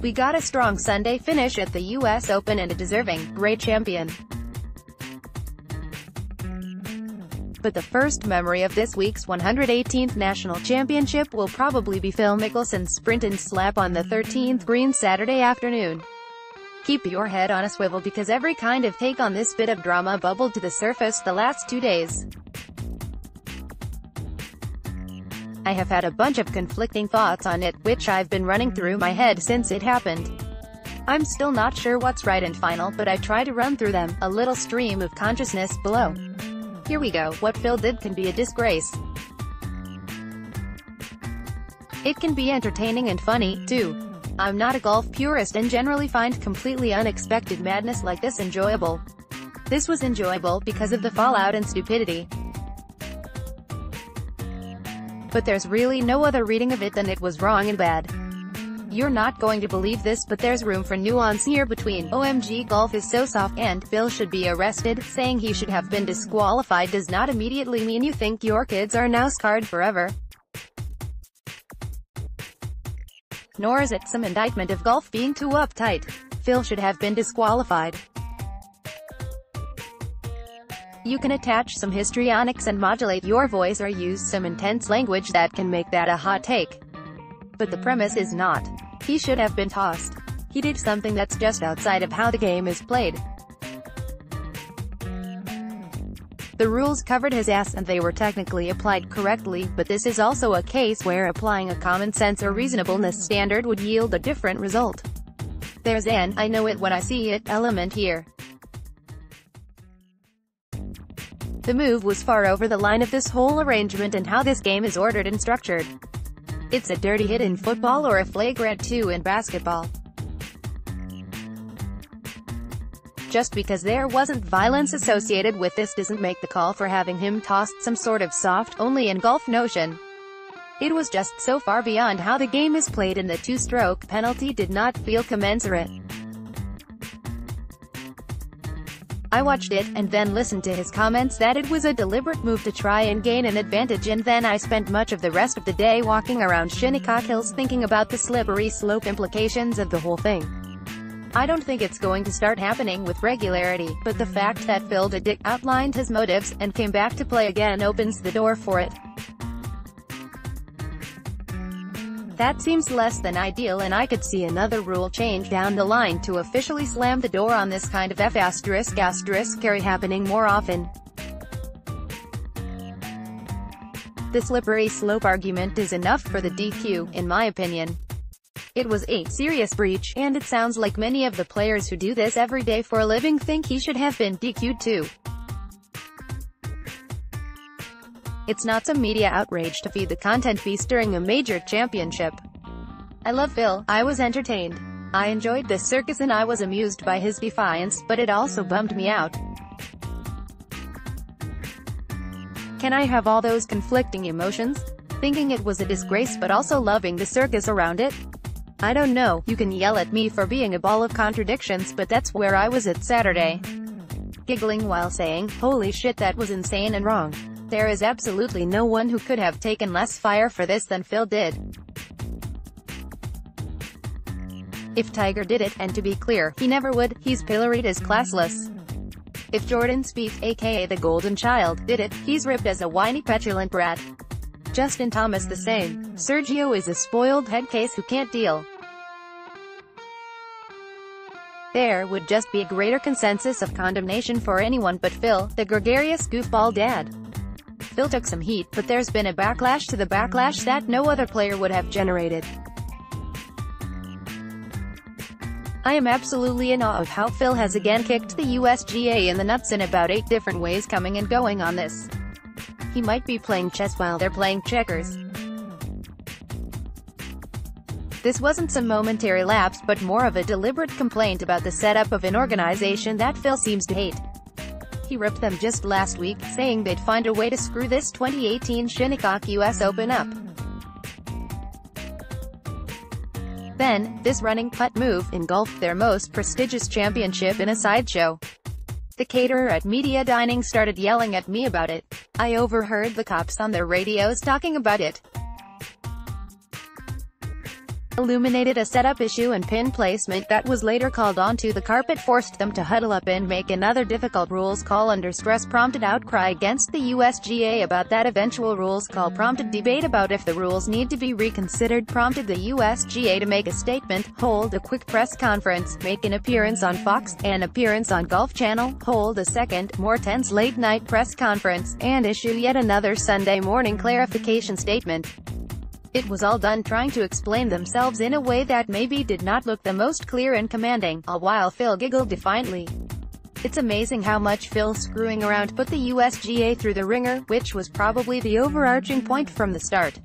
We got a strong Sunday finish at the US Open and a deserving, great champion. But the first memory of this week's 118th National Championship will probably be Phil Mickelson's sprint and slap on the 13th green Saturday afternoon. Keep your head on a swivel because every kind of take on this bit of drama bubbled to the surface the last 2 days. I have had a bunch of conflicting thoughts on it, which I've been running through my head since it happened. I'm still not sure what's right and final, but I try to run through them, a little stream of consciousness below. Here we go. What Phil did can be a disgrace. It can be entertaining and funny, too. I'm not a golf purist and generally find completely unexpected madness like this enjoyable. This was enjoyable because of the fallout and stupidity. But there's really no other reading of it than it was wrong and bad. You're not going to believe this, but there's room for nuance here between "OMG golf is so soft" and "Phil should be arrested." Saying he should have been disqualified does not immediately mean you think your kids are now scarred forever. Nor is it some indictment of golf being too uptight. Phil should have been disqualified. You can attach some histrionics and modulate your voice or use some intense language that can make that a hot take. But the premise is not. He should have been tossed. He did something that's just outside of how the game is played. The rules covered his ass and they were technically applied correctly, but this is also a case where applying a common sense or reasonableness standard would yield a different result. There's an "I know it when I see it" element here. The move was far over the line of this whole arrangement and how this game is ordered and structured. It's a dirty hit in football or a flagrant 2 in basketball. Just because there wasn't violence associated with this doesn't make the call for having him tossed some sort of soft, only in golf notion. It was just so far beyond how the game is played and the 2-stroke penalty did not feel commensurate. I watched it, and then listened to his comments that it was a deliberate move to try and gain an advantage, and then I spent much of the rest of the day walking around Shinnecock Hills thinking about the slippery slope implications of the whole thing. I don't think it's going to start happening with regularity, but the fact that Phil the Dick outlined his motives, and came back to play again opens the door for it. That seems less than ideal, and I could see another rule change down the line to officially slam the door on this kind of carry happening more often. The slippery slope argument is enough for the DQ, in my opinion. It was a serious breach, and it sounds like many of the players who do this every day for a living think he should have been DQ'd too. It's not some media outrage to feed the content beast during a major championship. I love Phil. I was entertained. I enjoyed this circus and I was amused by his defiance, but it also bummed me out. Can I have all those conflicting emotions? Thinking it was a disgrace but also loving the circus around it? I don't know. You can yell at me for being a ball of contradictions, but that's where I was at Saturday. Giggling while saying, "Holy shit, that was insane and wrong." There is absolutely no one who could have taken less fire for this than Phil did. If Tiger did it, and to be clear, he never would, he's pilloried as classless. If Jordan Spieth, aka the Golden Child, did it, he's ripped as a whiny petulant brat. Justin Thomas the same. Sergio is a spoiled headcase who can't deal. There would just be a greater consensus of condemnation for anyone but Phil, the gregarious goofball dad. Phil took some heat, but there's been a backlash to the backlash that no other player would have generated. I am absolutely in awe of how Phil has again kicked the USGA in the nuts in about 8 different ways coming and going on this. He might be playing chess while they're playing checkers. This wasn't some momentary lapse but more of a deliberate complaint about the setup of an organization that Phil seems to hate. He ripped them just last week, saying they'd find a way to screw this 2018 Shinnecock US Open up. Then, this running putt move engulfed their most prestigious championship in a sideshow. The caterer at Media Dining started yelling at me about it. I overheard the cops on their radios talking about it. illuminated a setup issue and pin placement that was later called onto the carpet, forced them to huddle up and make another difficult rules call under stress, prompted outcry against the USGA about that eventual rules call, prompted debate about if the rules need to be reconsidered, prompted the USGA to make a statement, hold a quick press conference, make an appearance on Fox, an appearance on Golf Channel, hold a second, more tense late-night press conference, and issue yet another Sunday morning clarification statement. It was all done trying to explain themselves in a way that maybe did not look the most clear and commanding, all while Phil giggled defiantly. It's amazing how much Phil screwing around put the USGA through the ringer, which was probably the overarching point from the start.